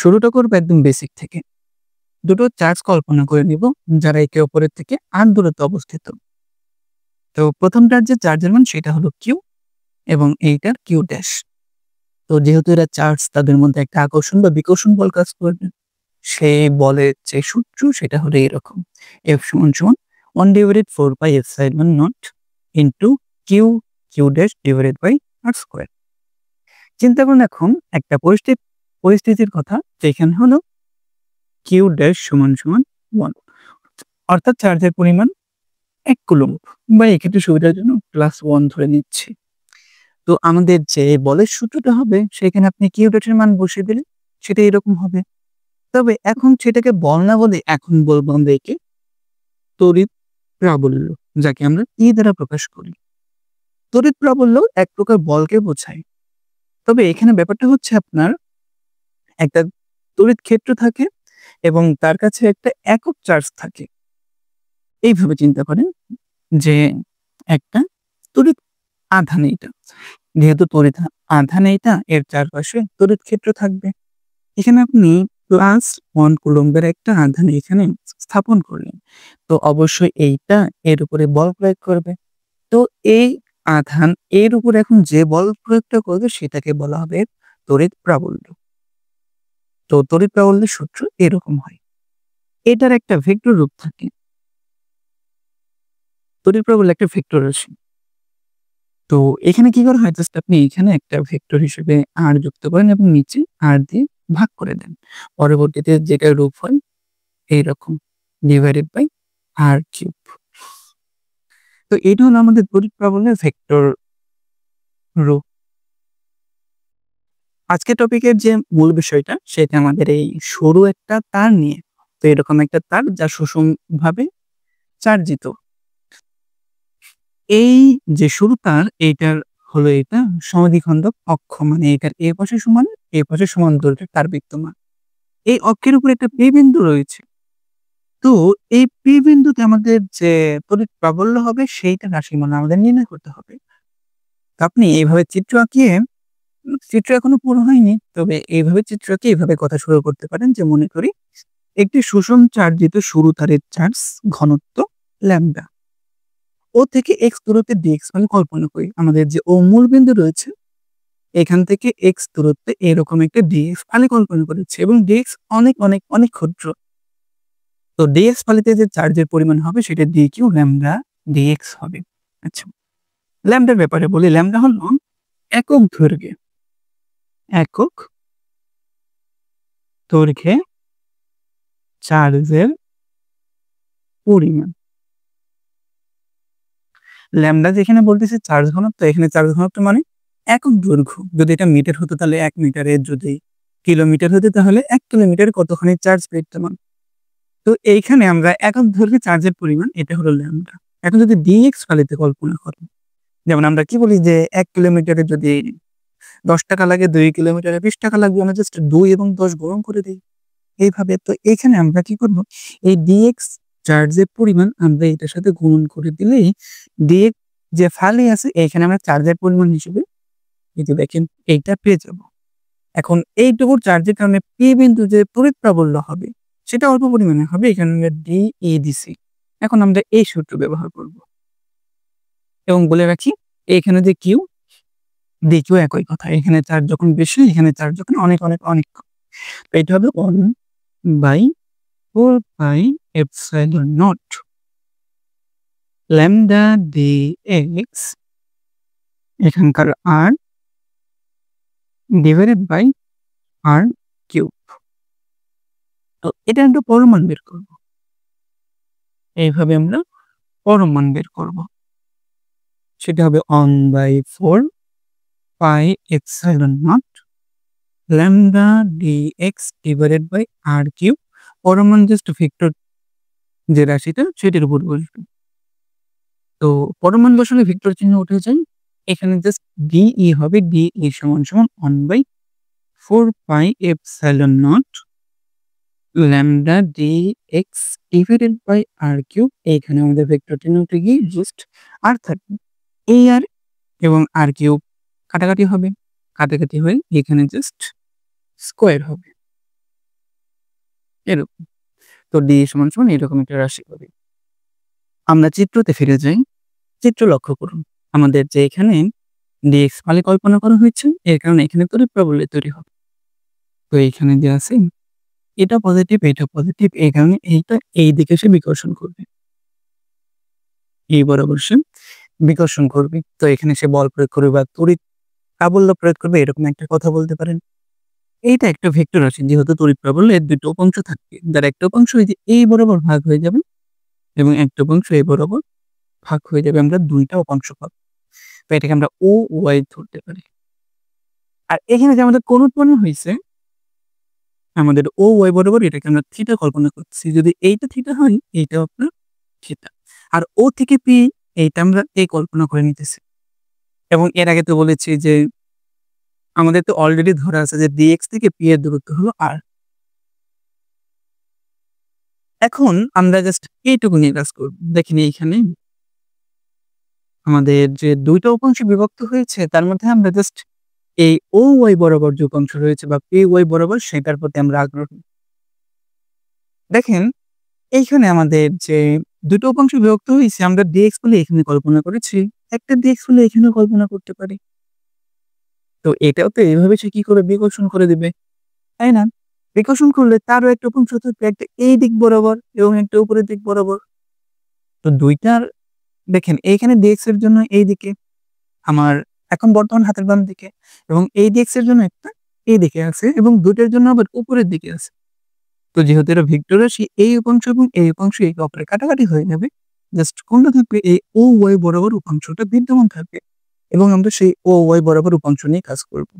শুরুটা করবো একদম বেসিক থেকে। দুটো চার্জ কল্পনা করে নিব যারা একে অপরের থেকে আর দূরত্বে অবস্থিত। তো প্রথমটার যে চার্জের মান সেটা হলো কিউ এবং এইটার কিউ ড্যাশ। তো যেহেতু এরা চার্জ তাদের মধ্যে একটা আকর্ষণ বা বিকর্ষণ বল কাজ করবে। সেই বলের যে সূত্র সেটা হলো এরকম। F সমান সমান 1 divided 4 pi epsilon naught into Q Q dash divided by R square. চিন্তা করুন এখন একটা পরিস্থিতির কথা যেখানে হলো কিউ ড্যাশ সমান সমান 1, অর্থাৎ চার্জের পরিমাণ 1 কুলম্ব, বা এক্ষেত্রে সুবিধার জন্য +1 ধরে নিচ্ছি। তো আমাদের যে বলের সূত্রটা হবে সেখানে আপনি কিউ ডটের মান বসিয়ে দিলে সেটা এরকম হবে। তবে এখন সেটাকে বল না বলে এখন বলবো আমরা একে তড়িৎ প্রাবল্য, যাকে আমরা ই দ্বারা প্রকাশ করি। তড়িৎ প্রাবল্য এক প্রকার বলকে বোঝায়। তবে এখানে ব্যাপারটা হচ্ছে আপনার একটা তড়িৎ ক্ষেত্র থাকে এবং তার কাছে একটা একক চার্জ থাকে। এইভাবে চিন্তা করেন যে একটা তড়িৎ আধান এইটা, যেহেতু তড়িৎ আধান এইটা, এর চারপাশে তড়িৎ ক্ষেত্র থাকবে। এখানে আপনি +1 কুলম্বের একটা আধান এখানে স্থাপন করলেন, তো অবশ্যই এইটা এর উপরে বল প্রয়োগ করবে। তো এই আধান এর উপর এখন যে বল প্রয়োগটা করবে সেটাকে বলা হবে তড়িৎ প্রাবল্য। তো তড়িৎ প্রাবল্যের সূত্র এরকম হয়। এটার একটা ভেক্টর রূপ থাকে। তড়িৎ প্রাবল্য একটা ভেক্টর রাশি। তো এখানে কি করা হয়, জাস্ট আপনি এখানে একটা ভেক্টর হিসেবে আর যুক্ত করেন এবং নিচে আর দিয়ে ভাগ করে দেন। পরবর্তীতে যেটা রূপ হয় এইরকম, ডিভাইডেড বাই আর কিউব। তো এটা হলো আমাদের তড়িৎ প্রাবল্যের ভেক্টর রূপ। আজকের টপিকের যে মূল বিষয়টা সেটা আমাদের এই সরু একটা তার নিয়ে। তো এরকম একটা তার যা সুষমভাবে চার্জিত। এই যে সরু তার এইটার হলো এটা সমদ্বিখণ্ডক অক্ষ, মানে এটার এ পাশে সমান এ পাশে সমান দৈর্ঘ্যের তার বিদ্যমান। এই অক্ষের উপর একটা পি বিন্দু রয়েছে। তো এই পি বিন্দুতে আমাদের যে তড়িৎ প্রাবল্য হবে সেইটা রাশিমান আমাদের নির্ণয় করতে হবে। তো আপনি এইভাবে চিত্র আঁকিয়ে, চিত্র এখনো পুরো হয়নি, তবে এইভাবে চিত্র আঁকিয়ে এইভাবে কথা শুরু করতে পারেন যে মনে করি একটি সুষম চার্জিত সরু তারের চার্জ ঘনত্ব ল্যামডা, ও থেকে এক্স দূরত্বে ডিএক্স মানে কল্পনা করি আমাদের যে ও মূল বিন্দু রয়েছে এখান থেকে এক্স দূরত্বে এরকম একটা ডিএক্স ফালি কল্পনা করেছে এবং ডিএক্স অনেক অনেক অনেক ক্ষুদ্র। তো ডিএক্স ফালিতে যে চার্জের পরিমাণ হবে সেটা ডি কিউ ল্যামডা ডিএক্স হবে। আচ্ছা, ল্যামডার ব্যাপারে বলি। ল্যামডা হলো একক দৈর্ঘ্যে চার্জের পরিমাণ। ল্যামডা যেখানে বলতেছে চার্জ ঘনত্ব, এখানে চার্জ ঘনত্ব মানে একক দৈর্ঘ্য। যদি এটা মিটার হতো তাহলে 1 মিটারের, যদি কিলোমিটার হতো তাহলে 1 কিলোমিটারে কতখানি চার্জ বিদ্যমান। তো এইখানে আমরা একক দৈর্ঘ্যে চার্জের পরিমাণ, এটা হলো ল্যামডা। এখন যদি ডিএক্স ফালিতে কল্পনা করেন, যেমন আমরা কি বলি যে 1 কিলোমিটারে যদি 10 টাকা লাগে, 2 কিলোমিটারে 20 টাকা লাগবে, আমরা জাস্ট 2 এবং 10 গুণন করে দিই এইভাবে। তো এখানে আমরা কি করব, এই ডিএক্স চার্জের পরিমাণ আমরা এটার সাথে গুণন করে দিলেই ডিএক্স যে ফালি আছে এখানে আমরা চার্জের পরিমাণ হিসেবে এই যে দেখেন এইটা পেয়ে যাব। এখন এইটুকু চার্জের কারণে পি বিন্দু যে তড়িৎ প্রাবল্য হবে সেটা অল্প পরিমাণে হবে, এখানে আমরা ডিই দিছি। এখন আমরা এই সূত্র ব্যবহার করব এবং বলে রাখি এখানে যে কিউ ডি কিউ একই কথা, এখানে চার্জ যখন বেশি এখানে চার্জ যখন অনেক অনেক অনেক কম। তো এটা হবে 1/4 pi epsilon naught lambda dx, এখানকার আর ডিভাইডেড বাই আর কিউব। তো এটা একটা পরমাণ বের করব, এইভাবে আমরা পরমাণ বের করব। সেটা হবে 1/4 pi epsilon naught lambda dx divided by R cube. পরমাণ জাস্ট ভেক্টর যে রাশিটা সেটার উপর বসবে। তো পরমাণ বসালে ভেক্টর চিহ্ন উঠে যায়, এখানে জাস্ট ডিই হবে, ডিই সমান সমান 1/4 pi epsilon naught lambda dx divided by R cube. এইখানে আমাদের ভেক্টর চিহ্ন উঠে গিয়ে জাস্ট আর থাকবে, এই আর এবং আর কিউব কাটাকাটি হবে, কাটাকাটি হয়ে এখানে জাস্ট স্কোয়ার হবে। এরকম। তো ডি সমান, সমান এরকম একটা রাশি পাবি। আমরা চিত্রতে ফিরে যাই। চিত্র লক্ষ্য করুন। আমাদের যে এখানে dx ফালি কল্পনা করা হয়েছে, এর কারণে এখানে তড়িৎ প্রবাবলি তৈরি হবে। তো এইখানে দেয়া আছে এটা পজিটিভ, এটা পজিটিভ, এই কারণে এইটা এই দিকে সে বিকর্ষণ করবে। এই বরাবর সে বিকর্ষণ করবে। তো এখানে সে বল প্রয়োগ করবে বা তড়িৎ প্রাবল্য প্রয়োগ করবে, এরকম একটা কথা বলতে পারেন। এইটা একটা ভেক্টর রাশি, যেহেতু তড়িৎ প্রাবল্য এর ২ টো উপাংশ থাকবে। যার একটা উপাংশ এই যে এই বরাবর ভাগ হয়ে যাবে এবং একটা উপাংশ এই বরাবর ভাগ হয়ে যাবে। আমরা ২ টা উপাংশ পাবো। তো এটাকে আমরা ও ওয়াই ধরতে পারি। আর এখানে যে আমাদের কোণ উৎপন্ন হইছে, আমাদের ও ওয়াই বরাবর এটাকে আমরা থিটা কল্পনা করতেছি। যদি এইটা থিটা হয়, এইটাও আপনার থিটা। আর ও থেকে পি এইটা আমরা এই কল্পনা করে নিতেছি। এবং এর আগে তো বলেছি যে আমাদের তো অলরেডি ধরা আছে যে dx থেকে p এর দূরত্ব হলো r। এখন আমরা জাস্ট এইটুকু নিয়ে কাজ করব। দেখেন এইখানে আমাদের যে ২ টা উপাংশে বিভক্ত হয়েছে, তার মধ্যে আমরা জাস্ট এই OY বরাবর যে উপাংশ রয়েছে বা PY বরাবর, সেটার প্রতি আমরা আগ্রহী। দেখেন এইখানে আমাদের যে ২ টো উপাংশে বিভক্ত হইছে, আমরা dx বলে এখানে কল্পনা করেছি। একটা dx বলে এখানেও কল্পনা করতে পারি। তো এটাও তো এভাবে সে কি করে বিকর্ষণ করে দিবে, তাই না? বিকর্ষণ করলে তারও একটা উপাংশ থাকবে, একটা এই দিক বরাবর এবং একটা উপরের দিক বরাবর। তো ২ টার দেখেন এইখানে dx এর জন্য এই দিকে আমার এখন বর্তমান হাতের বাম দিকে, এবং এই dx এর জন্য একটা এই দিকে আছে এবং ২ টার জন্য আবার উপরের দিকে আছে। তো যেহেতু এটা ভেক্টর রাশি, এই উপাংশ এবং এই উপাংশ একে অপরের কাটাকাটি হয়ে যাবে। জাস্ট কোনটা থাকবে, এই OY বরাবর উপাংশটা বিদ্যমান থাকবে এবং আমরা সেই OY বরাবর উপাংশ নিয়ে কাজ করব।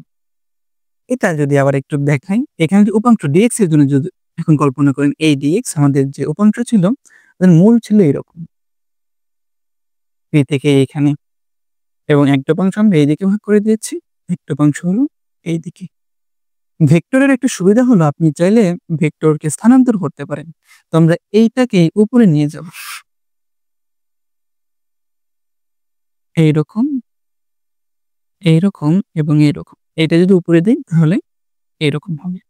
এটা যদি আবার একটু দেখাই, এখানে যে উপাংশ dx এর জন্য যদি এখন কল্পনা করেন, এই dx আমাদের যে উপাংশ ছিল, তার মূল ছিল এরকম। p থেকে এইখানে, এবং একটা উপাংশ আমরা এইদিকে ভাগ করে দিয়েছি, একটা উপাংশ হলো এইদিকে। ভেক্টরের একটা সুবিধা হলো আপনি চাইলে ভেক্টরকে স্থানান্তর করতে পারেন। তো আমরা এইটাকে উপরে নিয়ে যাব। এইরকম, এইরকম এবং এইরকম। এটা যদি উপরে দেই তাহলে এরকম হবে।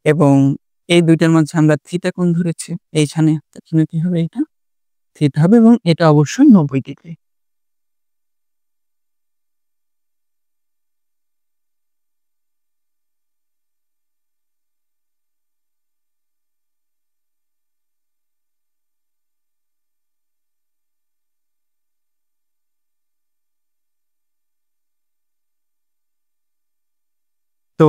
এবং এই ২ টার মাঝে আমরা থিটা কোণ ধরেছি এইখানে। তার জন্য কি হবে, এটা থিটা হবে এবং এটা অবশ্যই ৯০ ডিগ্রি। তো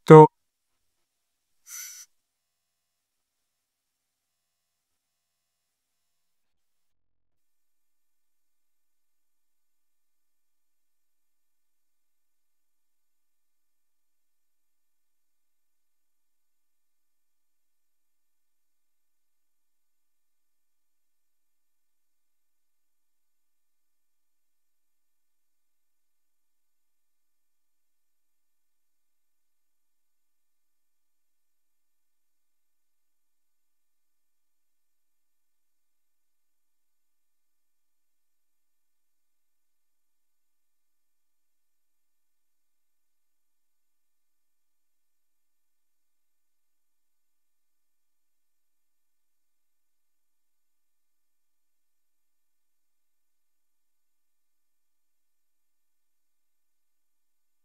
তো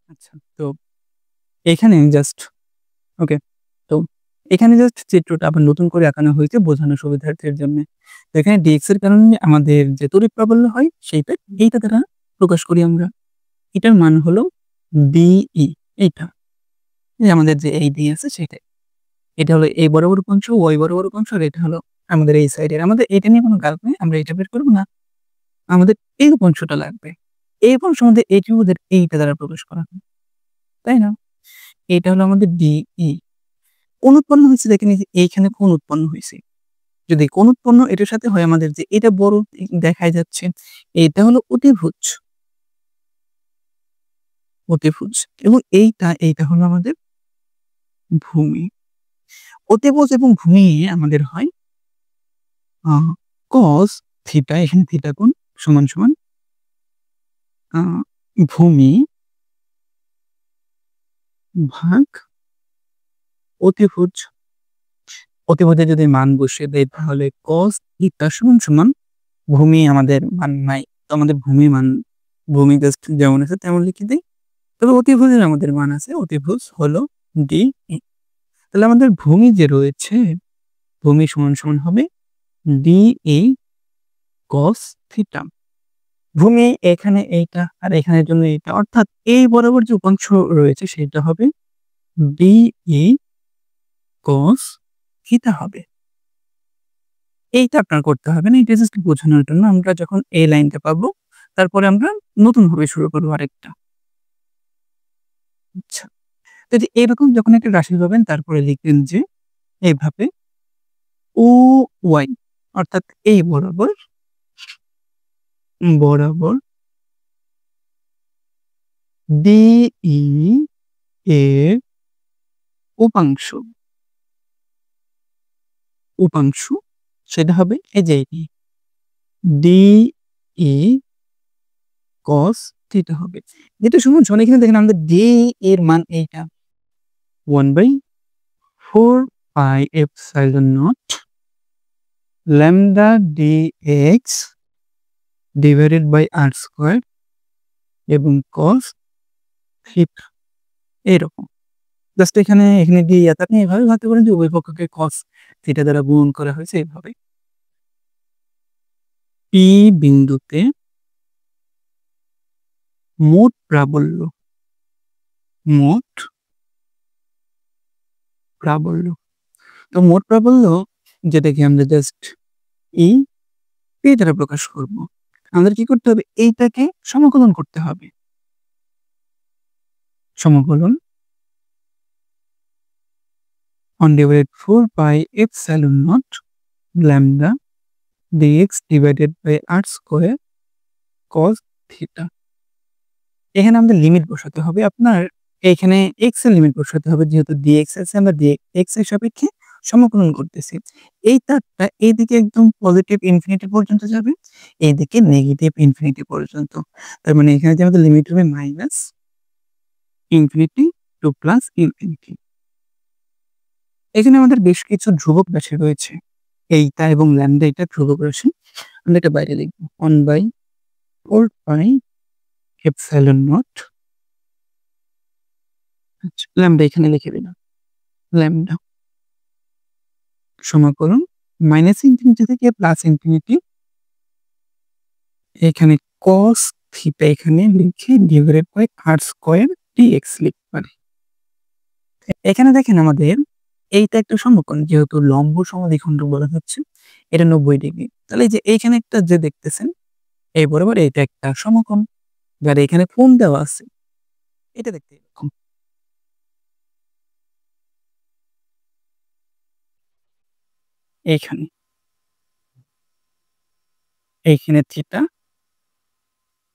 আচ্ছা, তো এখানে জাস্ট ওকে। তো এখানে জাস্ট চিত্রটা আবার নতুন করে আঁকানো হয়েছে বোঝানোর সুবিধার্থের জন্যে। তো এখানে dx এর কারণে আমাদের যে তড়িৎ প্রাবল্য হয়, সেইটা এইটা দ্বারা প্রকাশ করি আমরা। এটার মান হলো dE, এইটা। এই যে আমাদের যে এই d আছে সেটাই। এটা হলো এই বরাবর উপাংশ, y বরাবর উপাংশ, আর এটা হলো আমাদের এই সাইডের। আমাদের এটা নিয়ে কোনো কাজ নেই। আমরা এটা বের করব না। আমাদের এই উপাংশটা লাগবে। এই উপাংশ আমাদের এই ত্রিভুজের এইটা দ্বারা প্রকাশ করা হয়। তাই না? এটা হলো আমাদের dE। কোণ উৎপন্ন হয়েছে দেখেন এই যে এইখানে কোণ উৎপন্ন হয়েছে। যদি কোণ উৎপন্ন এটার সাথে হয় আমাদের যে এটা বড় দেখাই যাচ্ছে, এইটা হলো অতিভুজ। অতিভুজ এবং এইটা হলো আমাদের ভূমি। অতিভুজ এবং ভূমি আমাদের হয় আ cos থিটা, এখানে থিটা কোণ সমান আ ভূমি ভাগ অতিভুজ। অতিভুজে যদি মান বসিয়ে দেই তাহলে cos থিটা সমান ভূমি আমাদের মান নাই। তো আমাদের ভূমি জাস্ট যেমন আছে তেমন লিখে দেই। তবে অতিভুজের আমাদের মান আছে। অতিভুজ হলো DE। তাহলে আমাদের ভূমি যে রয়েছে, ভূমি সমান হবে DE cos থিটা। ভূমি এখানে এইটা আর এখানের জন্য এইটা, অর্থাৎ এই বরাবর যে উপাংশ রয়েছে সেটা হবে DE cos থিটা হবে। এইটা আপনার করতে হবে না। এটা জাস্ট বোঝানোর জন্য। আমরা যখন এই লাইনটা পাবো, তারপরে আমরা নতুনভাবে শুরু করব আরেকটা। আচ্ছা। তো যে এরকম যখন একটা রাশি পাবেন তারপরে লিখবেন যে এভাবে OY, অর্থাৎ এই বরাবর DE এর উপাংশ সেটা হবে এই যে এটি DE cos থিটা হবে। যেটা সমান এখানে দেখেন আমাদের DE এর মান এইটা 1/4 pi epsilon naught lambda dx divided by r square এবং cos থিটা এরকম। জাস্ট এখানে দিয়ে আপনি এভাবে ভাবতে পারেন যে উভয় পক্ষকে cos থিটা দ্বারা গুণন করা হয়েছে এভাবে। P বিন্দুতে মোট প্রাবল্য তো মোট প্রাবল্য যেটাকে আমরা জাস্ট P দ্বারা প্রকাশ করব। আমাদের কি করতে হবে? এইটাকে সমাকলন করতে হবে। সমাকলন 1/4 pi epsilon naught lambda dx divided by r square cos theta. এখানে আমাদের লিমিট বসাতে হবে। আপনার এখানে x এর লিমিট বসাতে হবে, যেহেতু dx আছে আমরা dx এর সাপেক্ষে সমাকলন করতেছি। এই তারটা এইদিকে একদম পজিটিভ ইনফিনিটি পর্যন্ত যাবে, এইদিকে নেগেটিভ ইনফিনিটি পর্যন্ত। তার মানে এখানে যে আমাদের লিমিট হবে minus infinity two plus infinity. এখানে আমাদের বেশ কিছু ধ্রুবক রাশি রয়েছে, এইটা এবং ল্যামডা, এটা ধ্রুবক রাশি। আমরা এটা বাইরে লিখব 1/4 পাই এপসাইলন নট, আচ্ছা ল্যামডা এখানে লিখে দিলাম, ল্যামডা সমাকলন মাইনাস ইনফিনিটি থেকে প্লাস ইনফিনিটি, এখানে cos থিটা এখানে লিখে divided by r square dx লিখতে পারি। এখানে দেখেন আমাদের এইটা একটা সমকোণ, যেহেতু লম্ব সমদ্বিখণ্ডক বলা হচ্ছে, এটা 90 ডিগ্রি। তাহলে এই যে এইখানে একটা যে দেখতেছেন এই বরাবর এইটা একটা সমকোণ, যার এখানে কোণ দেওয়া আছে, এটা দেখতে এরকম। এইখানে থিটা,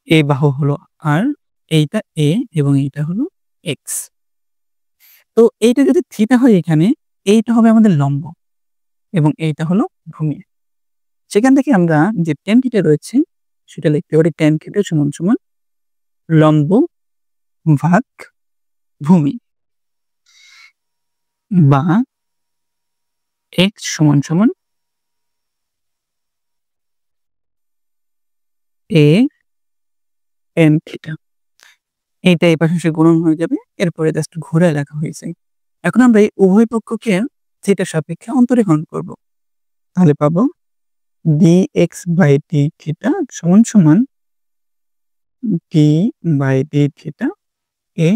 এই বাহু হলো r, এইটা a এবং এইটা হলো x। তো এইটা যদি থিটা হয় এখানে, এইটা হবে আমাদের লম্ব এবং এইটা হলো ভূমি। সেখান থেকে আমরা যে tan থিটা রয়েছে সেটা লিখতে পারি tan থিটা সমান লম্ব ভাগ ভূমি, বা x সমান a tan থিটা। এইটা এই পাশে গুণন হয়ে যাবে, এরপরে জাস্ট ঘুরে লেখা হয়েছে। এখন আমরা এই উভয় পক্ষকে থিটার সাপেক্ষে অন্তরীকরণ করব। তাহলে পাবো dx বাই d থিটা সমান d by d theta a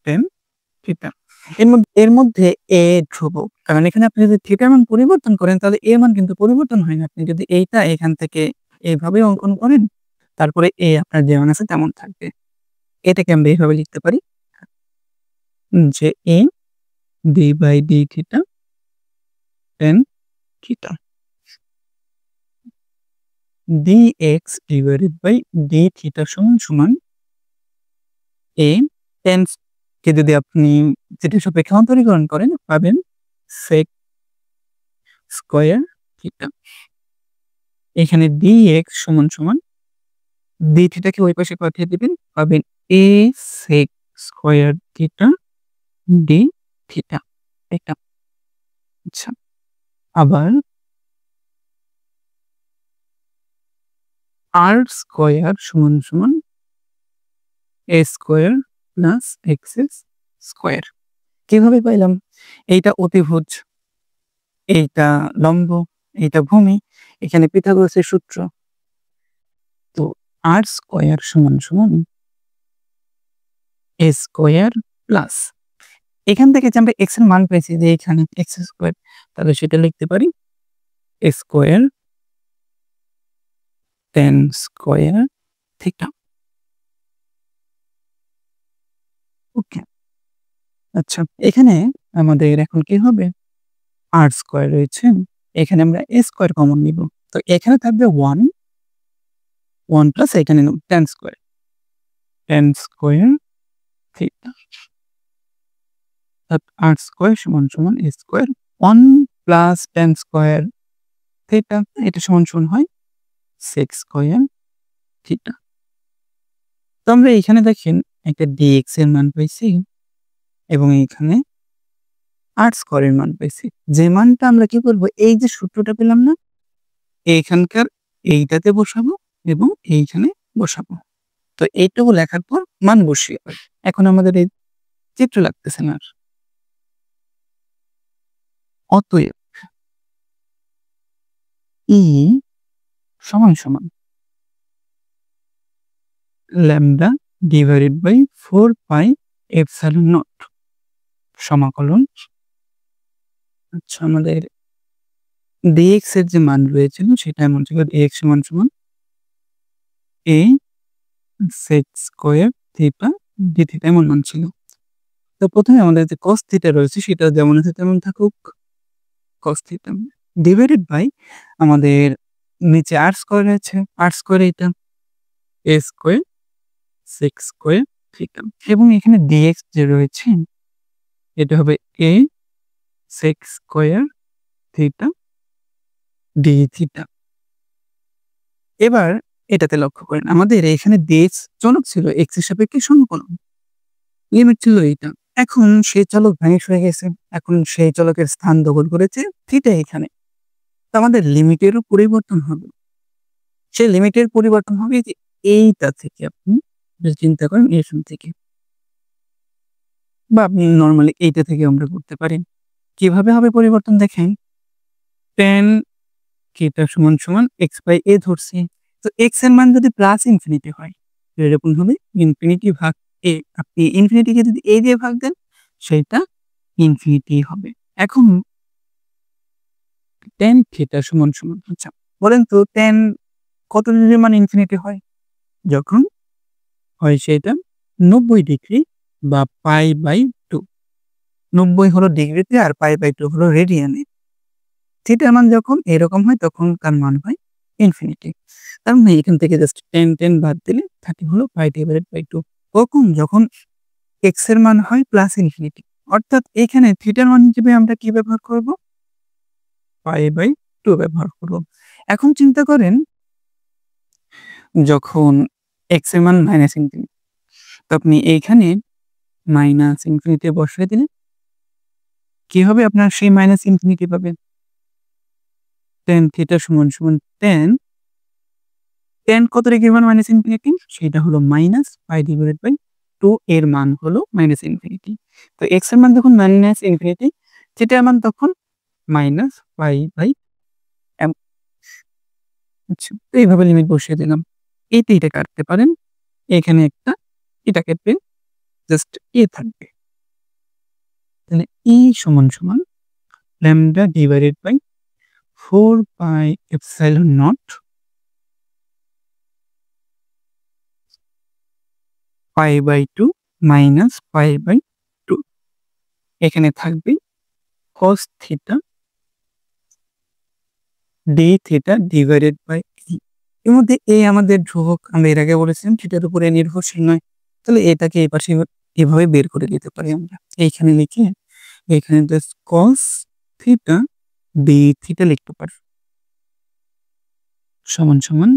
tan থিটা। এর মধ্যে a ধ্রুবক, কারণ এখানে আপনি যদি থিটার মান পরিবর্তন করেন তাহলে a মান কিন্তু পরিবর্তন হয় না। আপনি যদি এইটা এখান থেকে এইভাবে অঙ্কন করেন, তারপরে a আপনার যেমন আছে তেমন থাকবে। এটাকে আমরা এইভাবে লিখতে পারি যে a D by D theta tan theta dx divided by D theta সমান সমান এ টেন কে যদি আপনি যেটা সাপেক্ষে অন্তরীকরণ করেন পাবেন সেক স্কয়ার থিটা। এখানে dx সমান সমান ডি থিটাকে ওই পাশে পাঠিয়ে দিবেন, পাবেন a sec square theta d theta. এটা আচ্ছা, আবার আর স্কয়ার সমান সমান a square plus x square. কিভাবে পাইলাম? এইটা অতিভুজ, এইটা লম্ব, এইটা ভূমি, এখানে পিথাগোরাসের সূত্র। তো আর স্কয়ার সমান সমান এ স্কয়ার প্লাস, এখান থেকে যে আমরা এক্স এর মান পেয়েছি যে এখানে এক্স স্কয়ার, তাহলে সেটা লিখতে পারি এ স্কয়ার টেন স্কয়ার থিটা। ওকে, আচ্ছা এখানে আমাদের এখন কি হবে? আর স্কয়ার রয়েছে, এখানে আমরা এ স্কয়ার কমন নিব। তো এখানে থাকবে 1 প্লাস এখানে 10 স্কয়ার থিটা। আর স্কয়ার সমান সমান a square 1 plus 10 square theta, এটা সমান সমান হয় সেক স্কয়ার থিটা। তো আমরা এখানে দেখেন একটা dx এর মান পাইছি এবং এখানে আর স্কয়ারের মান পাইছি। যে মানটা আমরা কি করব, এই যে সূত্রটা পেলাম না, এইখানকার এইটাতে বসাবো এবং এইখানে বসাবো। তো এইটুকু লেখার পর মান বসিয়ে দেব। এখন আমাদের এই চিত্র লাগতেছে না আর। অতএব ই সমান সমান lambda divided by 4 pi epsilon naught সমাকলন। আচ্ছা, আমাদের dx এর যে মান রয়েছিল সেটা এমন ছিল dx সমান সমান a sec square theta d theta এমন মান ছিল। তো প্রথমে আমাদের যে cos থিটা রয়েছে সেটা যেমন আছে তেমন থাকুক, cos থিটা ডিভাইডেড বাই আমাদের নিচে আর স্কয়ার রয়েছে, আর স্কয়ার এটা a square sec square theta এবং এখানে dx যে রয়েছে এটা হবে a sec square theta d theta. এবার এটাতে লক্ষ্য করেন আমাদের এখানে dx চলক ছিল, x এর সাপেক্ষে সমকলন, লিমিট ছিল এইটা। এখন সেই চলক ভ্যানিশ হয়ে গেছে, এখন সেই চলকের স্থান দখল করেছে থিটা এখানে। তো আমাদের লিমিটেরও পরিবর্তন হবে। সেই লিমিটের পরিবর্তন হবে যে এইটা থেকে, আপনি যদি চিন্তা করেন এখান থেকে, বা আপনি নরমালি এইটা থেকে আমরা করতে পারি। কিভাবে হবে পরিবর্তন দেখেন, tan থিটা সমান সমান x বাই a ধরছি। তো x এর মান যদি প্লাস ইনফিনিটি হয় এরকম হবে ইনফিনিটি ভাগ a, আপনি ইনফিনিটিকে যদি a দিয়ে ভাগ দেন সেটা ইনফিনিটি হবে। এখন tan থিটা সমান সমান, আচ্ছা বলেন তো tan কত ডিগ্রি মান ইনফিনিটি হয়? যখন হয় সেটা 90 ডিগ্রি বা পাই বাই 2। 90 হলো ডিগ্রিতে আর পাই বাই 2 হলো রেডিয়ানে। থিটার মান যখন এরকম হয় তখন তার মান হয় ইনফিনিটি। তার মানে এখান থেকে জাস্ট tan বাদ দিলে 30 হলো পাই ডিভাইডেড বাই 2। কখন? যখন x এর মান হয় প্লাস ইনফিনিটি। অর্থাৎ এখানে থিটার মান হিসেবে আমরা কি ব্যবহার করব? পাই বাই 2 ব্যবহার করব। এখন চিন্তা করেন যখন x এর মান মাইনাস ইনফিনিটি, তো আপনি এইখানে মাইনাস ইনফিনিটি বসায় দিলে কি হবে? আপনার সেই মাইনাস ইনফিনিটি পাবেন। tan থিটা সমান সমান tan কত ডিগ্রি মান মাইনাস ইনফিনিটি? সেটা হলো মাইনাস পাই ডিভাইডেড বাই 2, এর মান হলো মাইনাস ইনফিনিটি। তো x এর মান যখন মাইনাস ইনফিনিটি, থিটার মান তখন মাইনাস পাই বাই m। আচ্ছা, তো এইভাবে লিমিট বসিয়ে দিলাম। এটা কাটতে পারেন, এখানে একটা এটা কেটে জাস্ট a থাকবে। তাহলে e সমান সমান lambda divided by 4 pi epsilon naught pi by 2 minus pi by 2। এখানে থাকবে cos theta d theta divided by e. এর মধ্যে এ আমাদের ধ্রুবক, আমরা এর আগে বলেছিলাম থিটার উপরে নির্ভরশীল নয়, তাহলে এটাকে এই পাশে এভাবে বের করে দিতে পারি আমরা। এইখানে লিখে এখানে just cos theta d theta লিখতে পারি সমান সমান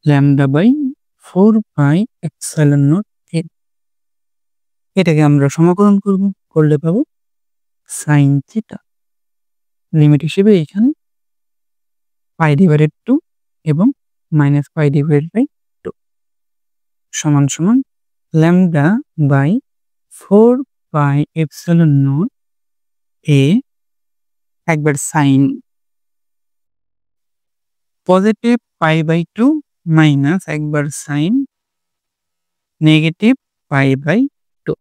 lambda by 4 pi epsilon naught এ। এটাকে আমরা সমাকলন করব, করলে পাবো সাইন থিটা লিমিট হিসেবে এখানে পাই ডিভাইডেড 2 এবং মাইনাস পাই ডিভাইডেড বাই 2 সমান সমান lambda by 4 pi epsilon naught a একবার sine positive pi by 2 minus একবার sine negative pi by 2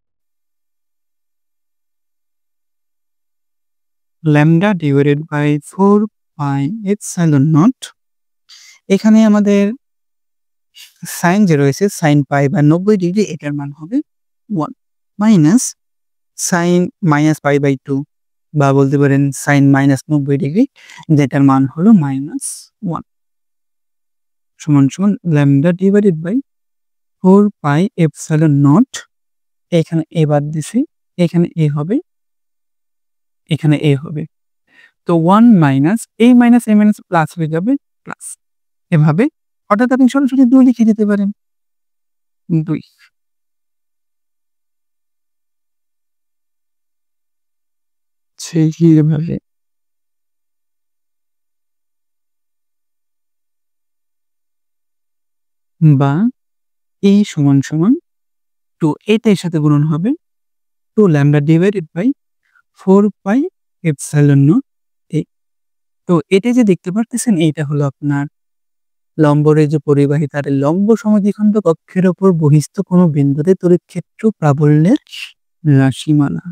lambda divided by 4 pi epsilon naught. এখানে আমাদের সাইন যে রয়েছে সাইন পাই বা 90 ডিগ্রি, এটার মান হবে 1 minus sine minus pi by 2 বা বলতে পারেন সাইন মাইনাস 90 ডিগ্রি, যেটার মান হলো মাইনাস 1 সমান সমান lambda divided by 4 pi epsilon naught. এখানে এ বাদ দিছি, এখানে এ হবে, এখানে এ হবে, তো 1 মাইনাস এ মাইনাস এ মাইনাস প্লাস হয়ে যাবে প্লাস। এভাবে অর্থাৎ আপনি সরাসরি 2 লিখে দিতে পারেন, 2 সেইভাবে বা এ সমান সমান 2, এটা এর সাথে গুণন হবে 2 lambda divided by 4 pi epsilon naught এ। তো এটা যে দেখতে পারতেছেন, এইটা হলো আপনার লম্বরের যে পরিবাহী তারের লম্ব সমদ্বিখণ্ড কক্ষের ওপর বহিস্থ কোনো বিন্দুতে তড়িৎ ক্ষেত্র প্রাবল্যের রাশিমালা।